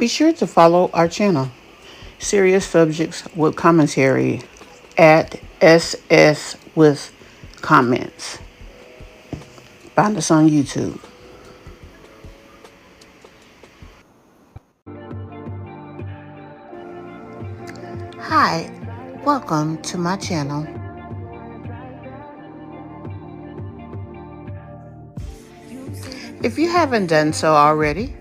Be sure to follow our channel, Serious Subjects with Commentary, at SS with Comments. Find us on YouTube. Hi, welcome to my channel. If you haven't done so already,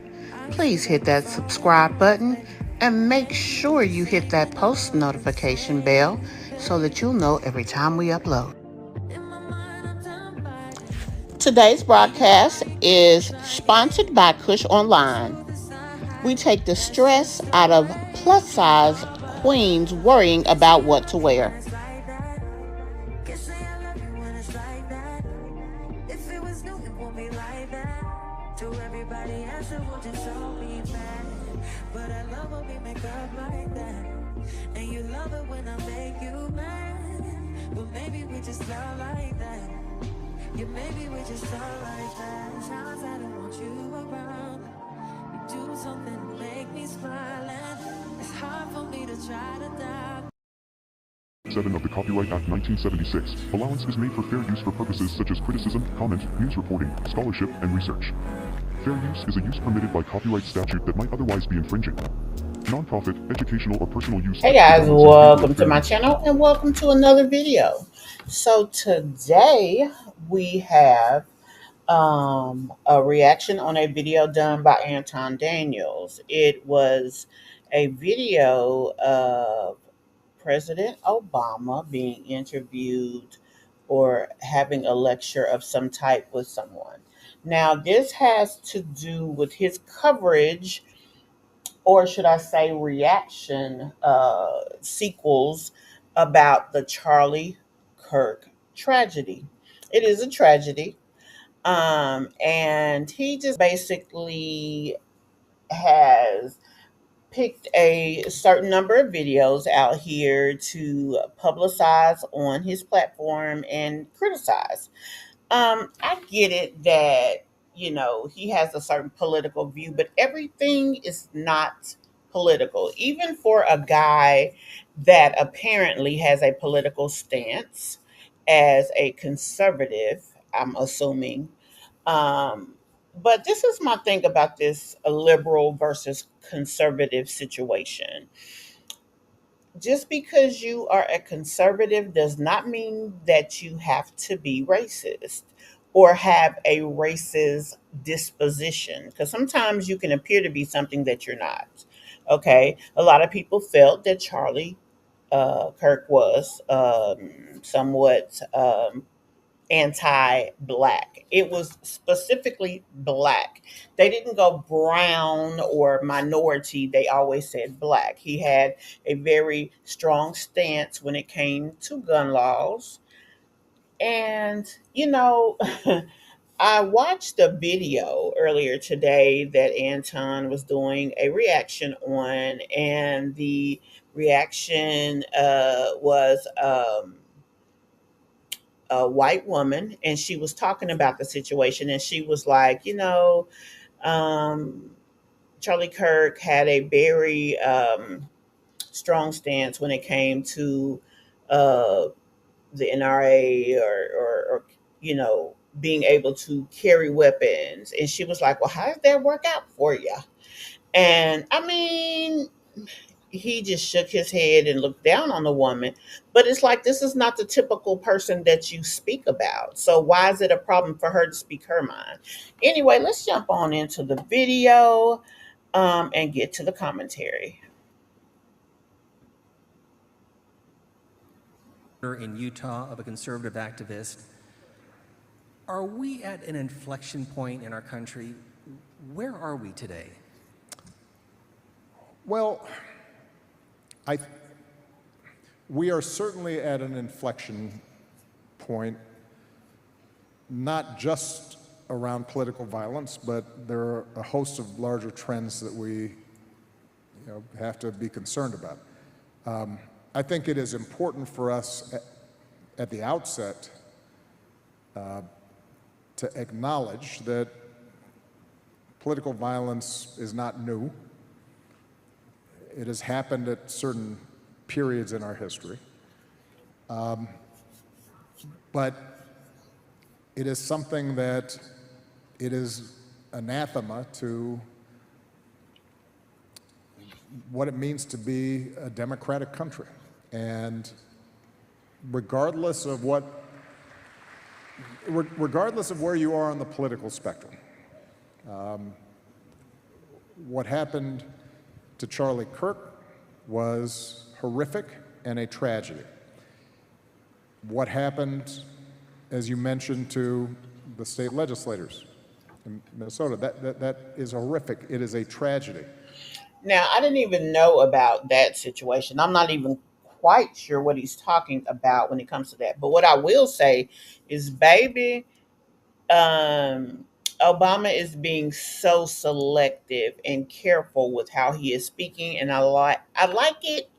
please hit that subscribe button and make sure you hit that post notification bell so that you'll know every time we upload. Today's broadcast is sponsored by Kush Online. We take the stress out of plus size queens worrying about what to wear. Seven of the Copyright Act 1976, allowance is made for fair use for purposes such as criticism, comment, news reporting, scholarship, and research. Fair use is a use permitted by copyright statute that might otherwise be infringing. Non-profit, educational, or personal use. Hey guys, welcome to my channel and welcome to another video. So today we have a reaction on a video done by Anton Daniels. It was a video of President Obama being interviewed or having a lecture of some type with someone. Now, this has to do with his coverage, or should I say, reaction sequels about the Charlie Kirk tragedy. It is a tragedy. And he just basically has picked a certain number of videos out here to publicize on his platform and criticize. I get it that, he has a certain political view, but everything is not political. Even for a guy that apparently has a political stance as a conservative, I'm assuming. Um, but this is my thing about this liberal versus conservative situation. Just because you are a conservative does not mean that you have to be racist or have a racist disposition, because sometimes you can appear to be something that you're not. Okay, a lot of people felt that Charlie Kirk was somewhat anti-black. It was specifically black. They didn't go brown or minority. They always said black. He had a very strong stance when it came to gun laws. And, I watched a video earlier today that Anton was doing a reaction on, and the reaction was a white woman, and she was talking about the situation, and she was like, um, Charlie Kirk had a very strong stance when it came to uh, the NRA, or being able to carry weapons. And she was like, well, how did that work out for you? And I mean, he just shook his head and looked down on the woman. But it's like, this is not the typical person that you speak about. So why is it a problem for her to speak her mind? Anyway, let's jump on into the video and get to the commentary. In Utah of a conservative activist. Are we at an inflection point in our country? Where are we today? Well, we are certainly at an inflection point, not just around political violence, but there are a host of larger trends that we have to be concerned about. I think it is important for us at the outset to acknowledge that political violence is not new. It has happened at certain periods in our history. But it is something that it is anathema to what it means to be a democratic country. And regardless of where you are on the political spectrum, what happened to Charlie Kirk was horrific and a tragedy. What happened, as you mentioned, to the state legislators in Minnesota, that is horrific. It is a tragedy. Now, I didn't even know about that situation. I'm not even quite sure what he's talking about when it comes to that. But what I will say is, baby, um, Obama is being so selective and careful with how he is speaking, and I like it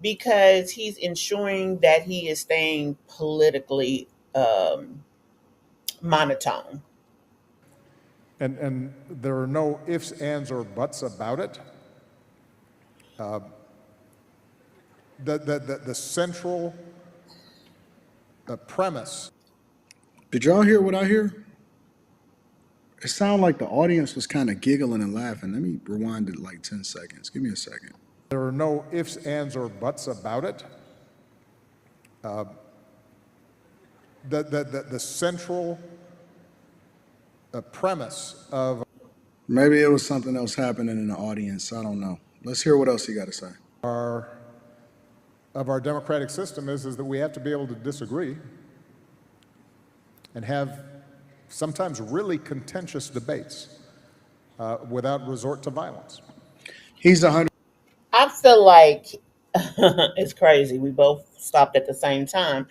because he's ensuring that he is staying politically monotone. And there are no ifs, ands, or buts about it. The central premise. Did y'all hear what I hear? It sounded like the audience was kind of giggling and laughing. Let me rewind it like 10 seconds. Give me a second. There are no ifs, ands, or buts about it. The central premise of Maybe it was something else happening in the audience. I don't know. Let's hear what else he got to say. our democratic system is that we have to be able to disagree and have sometimes really contentious debates without resort to violence. He's 100. I feel like it's crazy. We both stopped at the same time.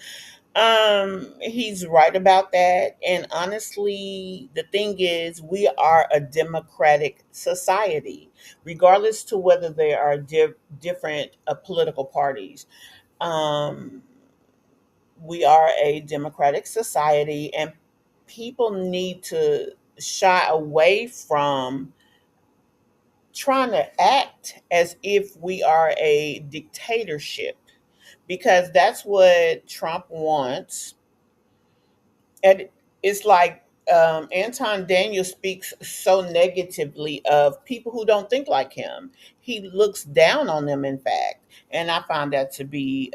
He's right about that. And honestly, the thing is, we are a democratic society, regardless to whether there are different political parties. Um, we are a democratic society, and people need to shy away from trying to act as if we are a dictatorship, because that's what Trump wants. And it's like Anton Daniels speaks so negatively of people who don't think like him. He looks down on them, in fact. And I find that to be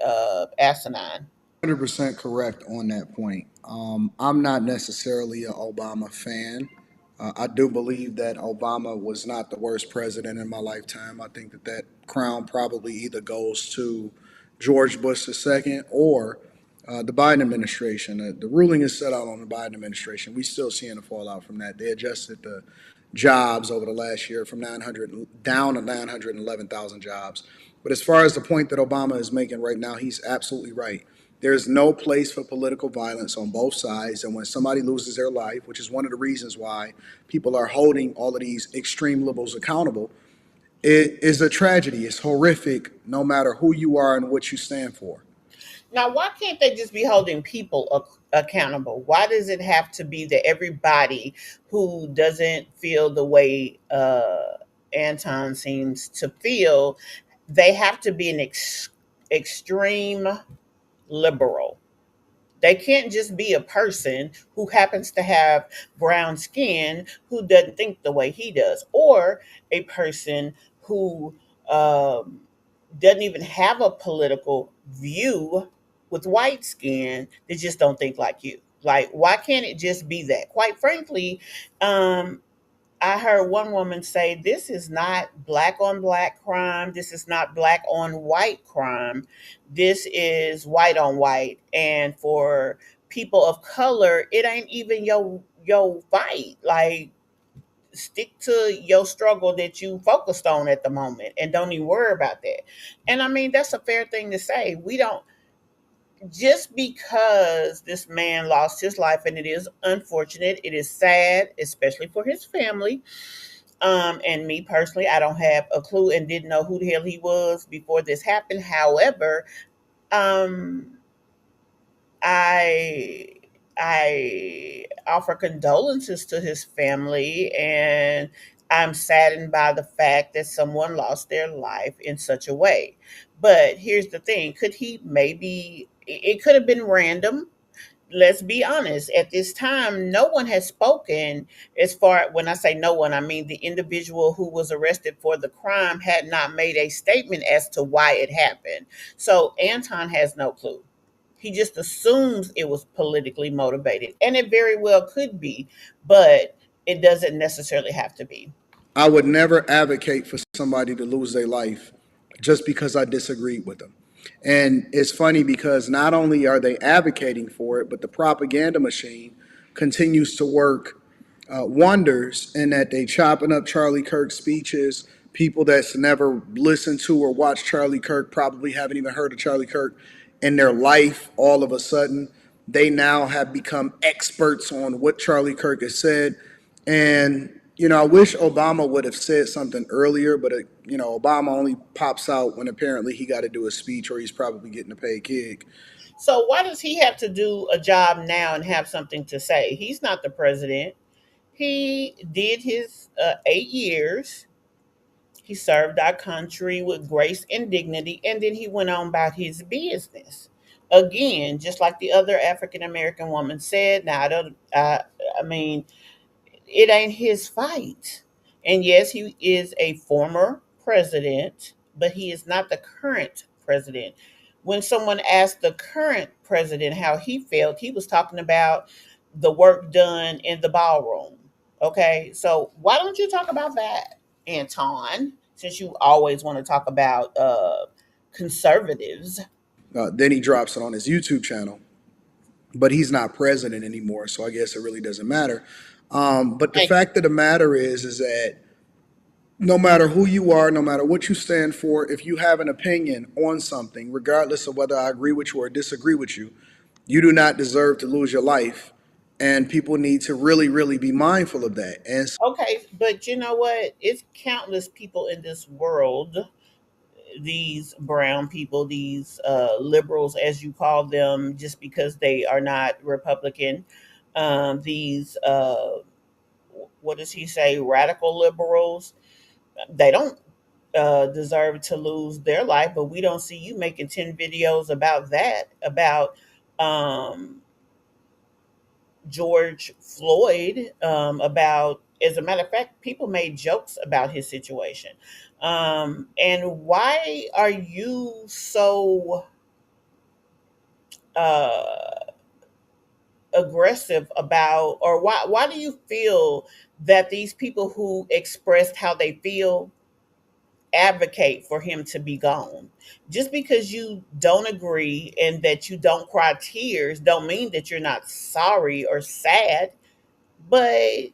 asinine. 100% correct on that point. I'm not necessarily an Obama fan. I do believe that Obama was not the worst president in my lifetime. I think that that crown probably either goes to George Bush II or the Biden administration. The ruling is set out on the Biden administration. We still seeing the fallout from that. They adjusted the jobs over the last year from 900 down to 911,000 jobs. But as far as the point that Obama is making right now, he's absolutely right. There's no place for political violence on both sides. And when somebody loses their life, which is one of the reasons why people are holding all of these extreme liberals accountable, it is a tragedy. It's horrific no matter who you are and what you stand for. Now, why can't they just be holding people accountable? Why does it have to be that everybody who doesn't feel the way Anton seems to feel, they have to be an extreme liberal? They can't just be a person who happens to have brown skin who doesn't think the way he does, or a person who um, doesn't even have a political view with white skin. They just don't think like you. Like, why can't it just be that? Quite frankly, um, I heard one woman say, this is not black on black crime. This is not black on white crime. This is white on white. And for people of color, it ain't even your fight. Like, stick to your struggle that you focused on at the moment and don't even worry about that. And I mean, that's a fair thing to say. We don't, just because this man lost his life, and it is unfortunate, it is sad, especially for his family. And me personally, I don't have a clue and didn't know who the hell he was before this happened. However, um, I I offer condolences to his family, and I'm saddened by the fact that someone lost their life in such a way. But here's the thing, could he maybe, it could have been random. Let's be honest, at this time no one has spoken. As far, when I say no one, I mean the individual who was arrested for the crime had not made a statement as to why it happened. So Anton has no clue. He just assumes it was politically motivated, and it very well could be, but it doesn't necessarily have to be. I would never advocate for somebody to lose their life just because I disagreed with them. And it's funny because not only are they advocating for it, but the propaganda machine continues to work wonders in that they chopping up Charlie Kirk's speeches. People that's never listened to or watched Charlie Kirk, probably haven't even heard of Charlie Kirk in their life, all of a sudden they now have become experts on what Charlie Kirk has said. And I wish Obama would have said something earlier, but Obama only pops out when apparently he got to do a speech or he's probably getting a paid gig. So why does he have to do a job now and have something to say? He's not the president. He did his 8 years. He served our country with grace and dignity, and then he went on about his business. Again, just like the other African American woman said. Now, I mean, it ain't his fight. And yes, he is a former president, but he is not the current president. When someone asked the current president how he felt, he was talking about the work done in the ballroom. Okay, so why don't you talk about that, Anton? Since you always want to talk about conservatives. Then he drops it on his YouTube channel, but he's not president anymore, so I guess it really doesn't matter. But the Thank you. fact of the matter is that no matter who you are, no matter what you stand for, if you have an opinion on something, regardless of whether I agree with you or disagree with you, you do not deserve to lose your life. And people need to really, really be mindful of that. And Okay, but you know what? It's countless people in this world, these brown people, these liberals, as you call them, just because they are not Republican. These, what does he say, radical liberals, they don't deserve to lose their life, but we don't see you making 10 videos about that, about um, George Floyd, about, as a matter of fact, people made jokes about his situation. And why are you so uh, aggressive about, or why do you feel that these people who expressed how they feel advocate for him to be gone? Just because you don't agree and that you don't cry tears don't mean that you're not sorry or sad, but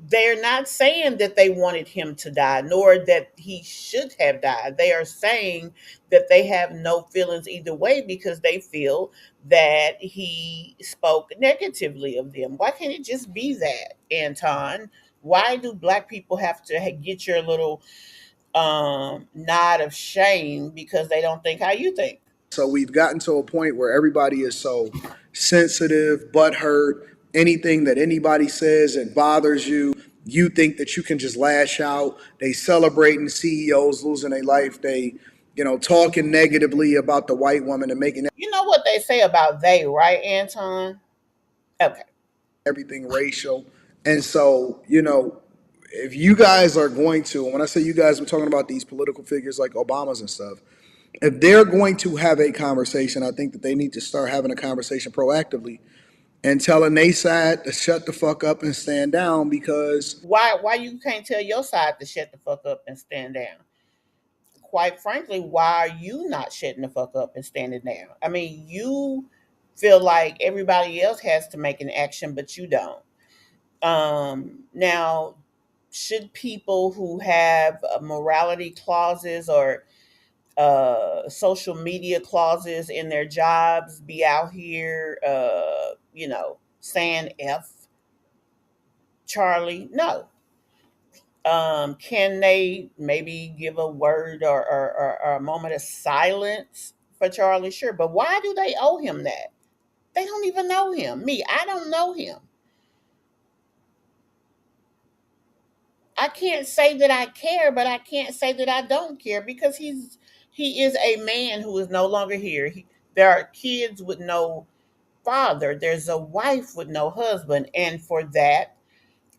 they're not saying that they wanted him to die, nor that he should have died. They are saying that they have no feelings either way because they feel that he spoke negatively of them. Why can't it just be that, Anton? Why do black people have to get your little nod of shame because they don't think how you think? so we've gotten to a point where everybody is so sensitive, butthurt. Anything that anybody says that bothers you, you think that you can just lash out. They celebrating CEOs losing their life. They, talking negatively about the white woman and making You know what they say about they, right, Anton? Okay. everything racial. And so, if you guys are going to, and when I say you guys, I'm talking about these political figures like Obama's and stuff, if they're going to have a conversation, I think that they need to start having a conversation proactively and telling they side to shut the fuck up and stand down because Why you can't tell your side to shut the fuck up and stand down? Quite frankly, why are you not shutting the fuck up and standing down? I mean, you feel like everybody else has to make an action, but you don't. Now, should people who have morality clauses or social media clauses in their jobs be out here, saying F Charlie? No. Can they maybe give a word or a moment of silence for Charlie? Sure. But why do they owe him that? They don't even know him. Me, I don't know him. I can't say that I care, but I can't say that I don't care because he is a man who is no longer here. There are kids with no father. There's a wife with no husband, and for that,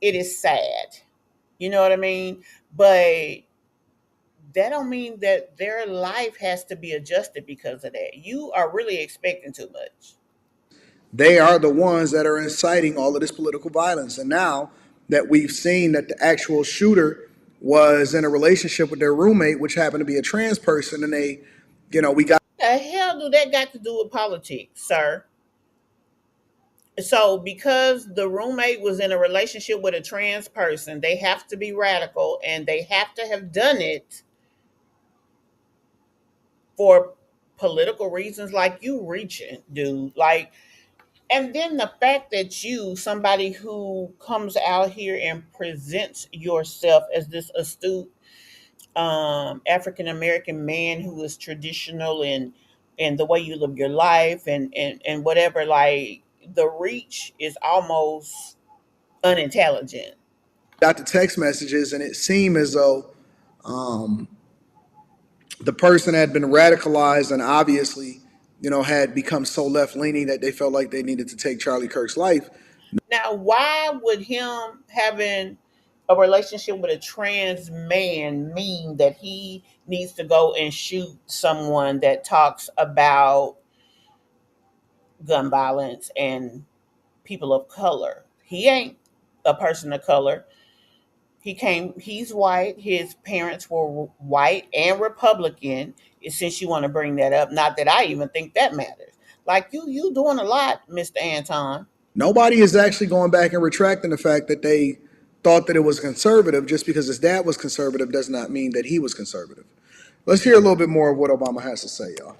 it is sad. You know what I mean? But that don't mean that their life has to be adjusted because of that. You are really expecting too much. They are the ones that are inciting all of this political violence. And now that we've seen that the actual shooter was in a relationship with their roommate, which happened to be a trans person, and we got The hell do that got to do with politics, sir? So because the roommate was in a relationship with a trans person, they have to be radical and they have to have done it for political reasons like you reaching, dude. Like, and then the fact that you, somebody who comes out here and presents yourself as this astute African American man who is traditional in the way you live your life and whatever, like the reach is almost unintelligent. the text messages, and it seemed as though um, the person had been radicalized and obviously, had become so left leaning that they felt like they needed to take Charlie Kirk's life. Now, why would him having a relationship with a trans man mean that he needs to go and shoot someone that talks about gun violence and people of color? He ain't a person of color. He's white. His parents were white and Republican. Since you want to bring that up, not that I even think that matters. Like you doing a lot, Mr. Anton. Nobody is actually going back and retracting the fact that they thought that it was conservative. Just because his dad was conservative does not mean that he was conservative. Let's hear a little bit more of what Obama has to say, y'all.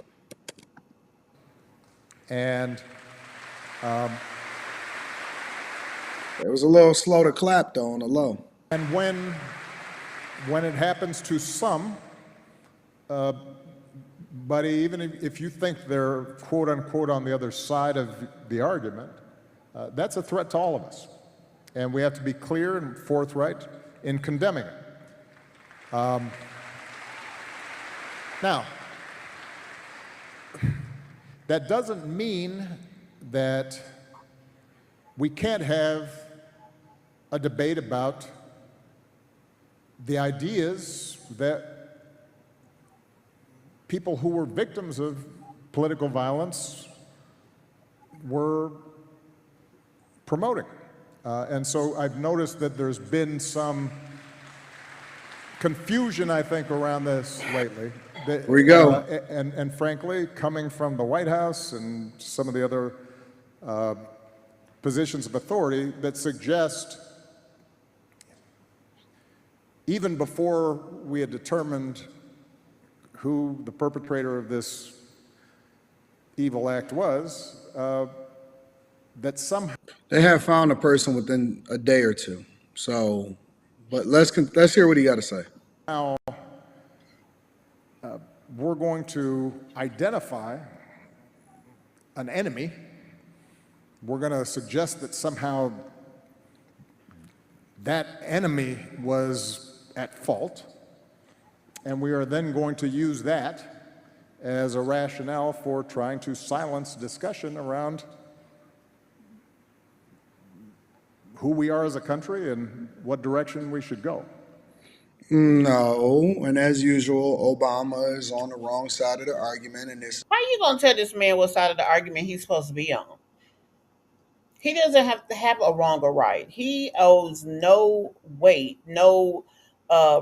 And It was a little slow to clap, though, on the low. and when it happens to some, buddy, even if you think they're quote unquote on the other side of the argument, that's a threat to all of us. And we have to be clear and forthright in condemning it. Now, that doesn't mean that we can't have a debate about the ideas that people who were victims of political violence were promoting. And so I've noticed that there's been some confusion, I think, around this lately. Here we go. And frankly, coming from the White House and some of the other positions of authority that suggest, even before we had determined who the perpetrator of this evil act was, that somehow They have found a person within a day or two. So, but let's hear what he got to say. we're going to identify an enemy. We're going to suggest that somehow that enemy was at fault, and we are then going to use that as a rationale for trying to silence discussion around who we are as a country and what direction we should go. No, and as usual, Obama is on the wrong side of the argument, and this. How you gonna tell this man what side of the argument he's supposed to be on? He doesn't have to have a wrong or right. He owes no weight, no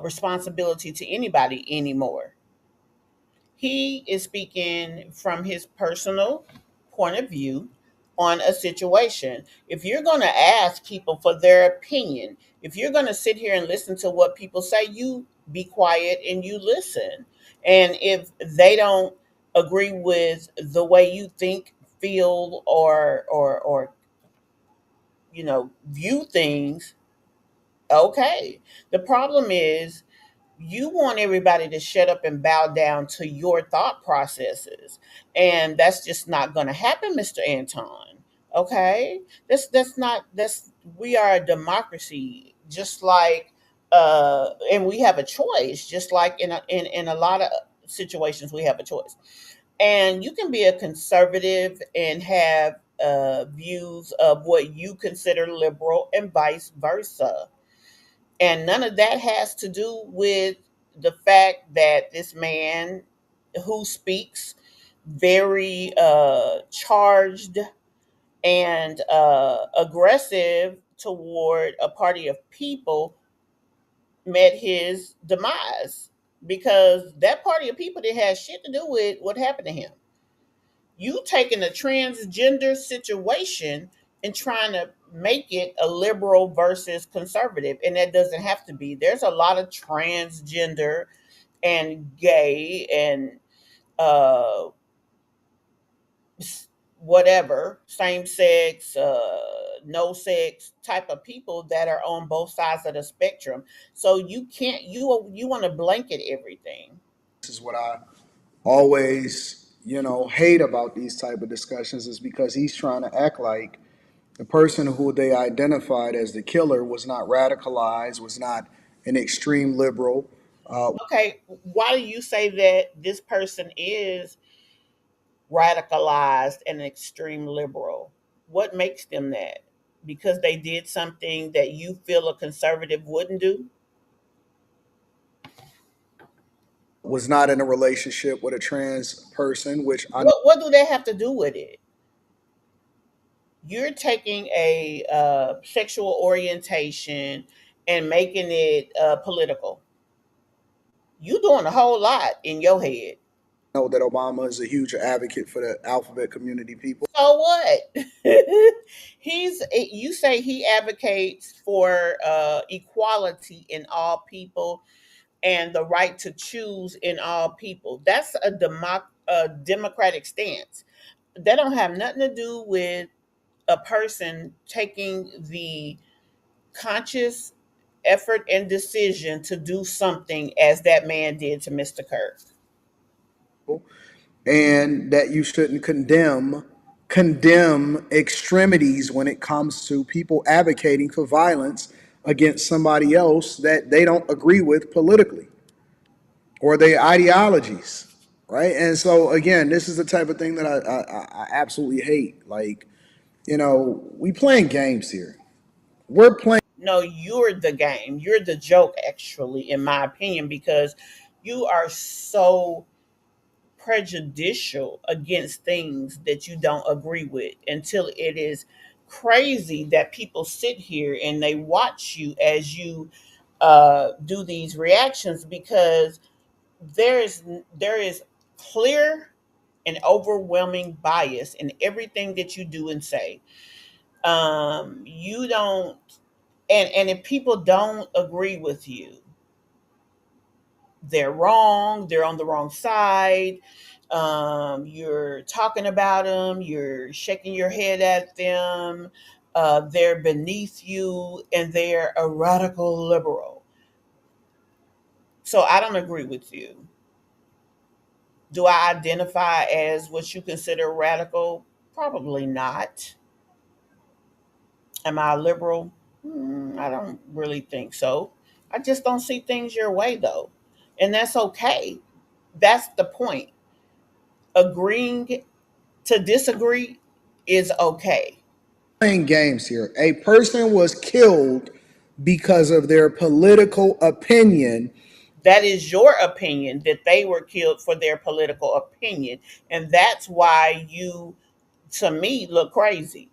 responsibility to anybody anymore. He is speaking from his personal point of view on a situation. If you're going to ask people for their opinion, if you're going to sit here and listen to what people say, you be quiet and you listen. And if they don't agree with the way you think, feel, or view things, okay. The problem is you want everybody to shut up and bow down to your thought processes, and that's just not going to happen, Mr. Anton. Okay, that's not that's we are a democracy, just like and we have a choice, just like in a lot of situations we have a choice. And you can be a conservative and have views of what you consider liberal and vice versa. And none of that has to do with the fact that this man who speaks very charged and aggressive toward a party of people met his demise, because that party of people that has shit to do with what happened to him. You taking a transgender situation and trying to make it a liberal versus conservative, and that doesn't have to be. There's a lot of transgender and gay and uh whatever, same sex, no sex type of people that are on both sides of the spectrum. So you can't, you want to blanket everything. This is what I always, hate about these type of discussions, is because he's trying to act like the person who they identified as the killer was not radicalized, was not an extreme liberal. Okay, why do you say that this person is radicalized and extreme liberal? What makes them that? Because they did something that you feel a conservative wouldn't do? Was not in a relationship with a trans person, which I What do they have to do with it? You're taking a sexual orientation and making it political. You doing a whole lot in your head. know that Obama is a huge advocate for the alphabet community people. So what? You say he advocates for equality in all people and the right to choose in all people. That's a democratic stance. That don't have nothing to do with a person taking the conscious effort and decision to do something as that man did to Mr. Kirk. And that you shouldn't condemn extremities when it comes to people advocating for violence against somebody else that they don't agree with politically or their ideologies, right? And so again, this is the type of thing that I absolutely hate. Like, we playing games here. We're playing. No, you're the game. You're the joke, actually, in my opinion, because you are so prejudicial against things that you don't agree with until it is crazy that people sit here and they watch you as you do these reactions, because there is clear and overwhelming bias in everything that you do and say. You don't, and if people don't agree with you, they're wrong, they're on the wrong side. You're talking about them, you're shaking your head at them, they're beneath you, and they're a radical liberal. So I don't agree with you. Do I identify as what you consider radical? Probably not. Am I a liberal? I don't really think so. I just don't see things your way, though. And that's okay. That's the point. Agreeing to disagree is okay. Playing games here. A person was killed because of their political opinion. That is your opinion, that they were killed for their political opinion. And that's why you, to me, look crazy.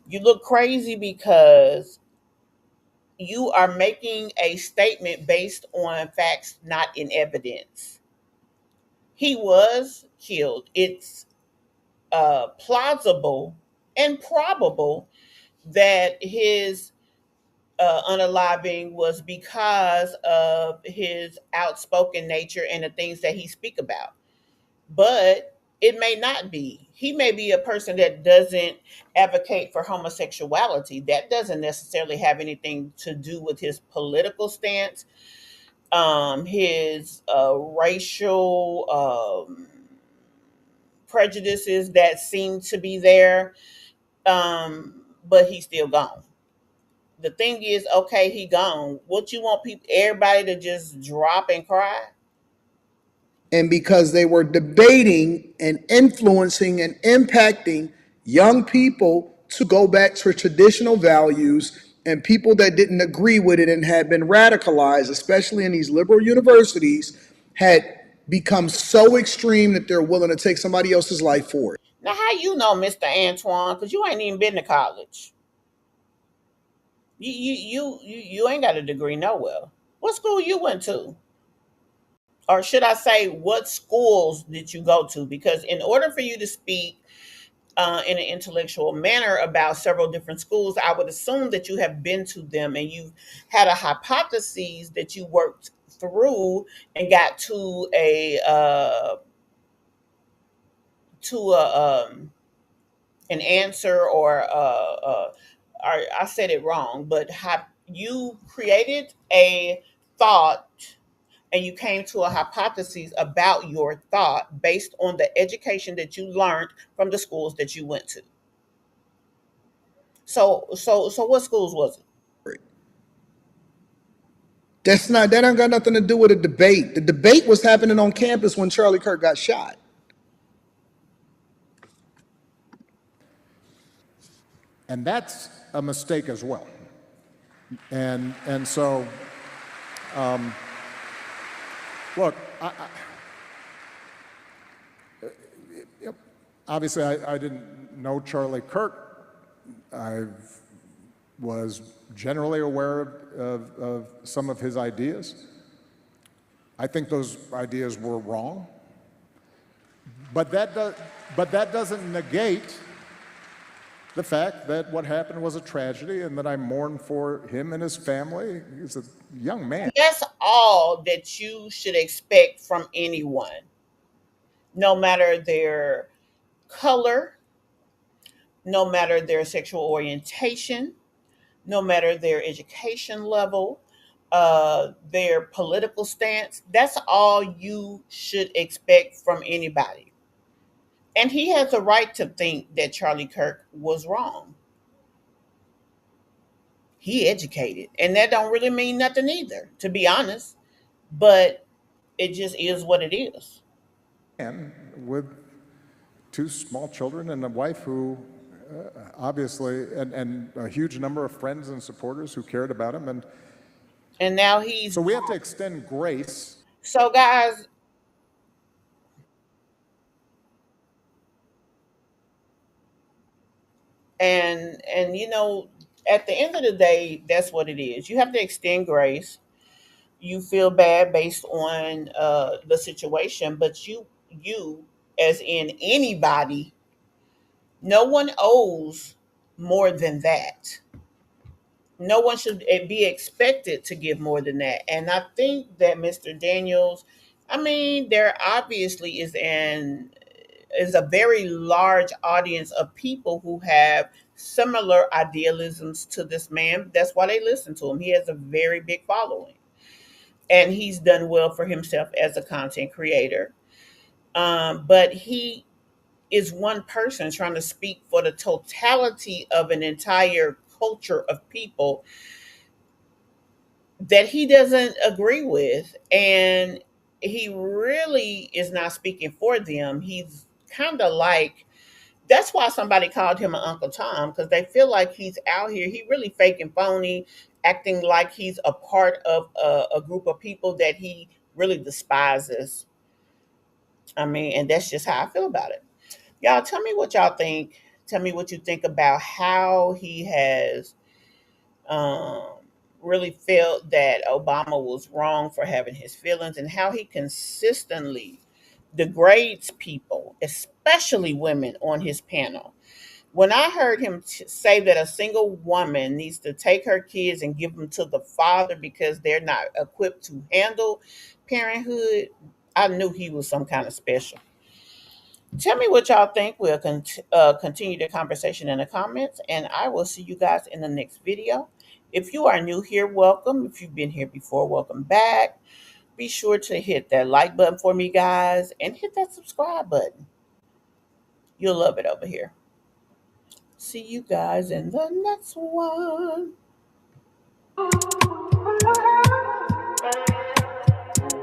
You look crazy because you are making a statement based on facts, not in evidence. He was killed. It's plausible and probable that his unaliving was because of his outspoken nature and the things that he speak about. But it may not be. He may be a person that doesn't advocate for homosexuality. That doesn't necessarily have anything to do with his political stance, his racial prejudices that seem to be there. But he's still gone. The thing is, okay, he gone. What you want people, everybody to just drop and cry? And because they were debating and influencing and impacting young people to go back to traditional values, and people that didn't agree with it and had been radicalized, especially in these liberal universities, had become so extreme that they're willing to take somebody else's life for it. Now, how you know, Mr. Antoine? Because you ain't even been to college. You ain't got a degree nowhere. What school you went to? Or should I say, what schools did you go to? Because in order for you to speak in an intellectual manner about several different schools, I would assume that you have been to them and you've had a hypothesis that you worked through and got to an answer, or I said it wrong, but you created a thought and you came to a hypothesis about your thought based on the education that you learned from the schools that you went to. So what schools was it? That ain't got nothing to do with a debate. The debate was happening on campus when Charlie Kirk got shot. And that's a mistake as well. And so, look, obviously I didn't know Charlie Kirk. I was generally aware of some of his ideas. I think those ideas were wrong. But that doesn't negate the fact that what happened was a tragedy and that I mourn for him and his family. He's a young man. That's all that you should expect from anyone, no matter their color, no matter their sexual orientation, no matter their education level, their political stance. That's all you should expect from anybody. And he has a right to think that Charlie Kirk was wrong. He educated, and that don't really mean nothing either, to be honest. But it just is what it is. And with two small children and a wife who obviously, and a huge number of friends and supporters who cared about him. And now he's So we have to extend grace. so guys. And at the end of the day, that's what it is. You have to extend grace. You feel bad based on the situation, but you as in anybody, no one owes more than that. No one should be expected to give more than that. And I think that Mr. Daniels, I mean, there obviously is a very large audience of people who have similar idealisms to this man. That's why they listen to him. He has a very big following, and he's done well for himself as a content creator. But he is one person trying to speak for the totality of an entire culture of people that he doesn't agree with. And he really is not speaking for them. He's kind of like, that's why somebody called him an Uncle Tom, because they feel like he's out here. He really fake and phony, acting like he's a part of a group of people that he really despises. I mean, and that's just how I feel about it. Y'all, tell me what y'all think. Tell me what you think about how he has um, really felt that Obama was wrong for having his feelings, and how he consistently degrades people, especially women, on his panel. When I heard him say that a single woman needs to take her kids and give them to the father because they're not equipped to handle parenthood, I knew he was some kind of special. Tell me what y'all think. We'll continue the conversation in the comments, and I will see you guys in the next video. If you are new here, welcome. If you've been here before, welcome back. Be sure to hit that like button for me, guys, and hit that subscribe button. You'll love it over here. See you guys in the next one.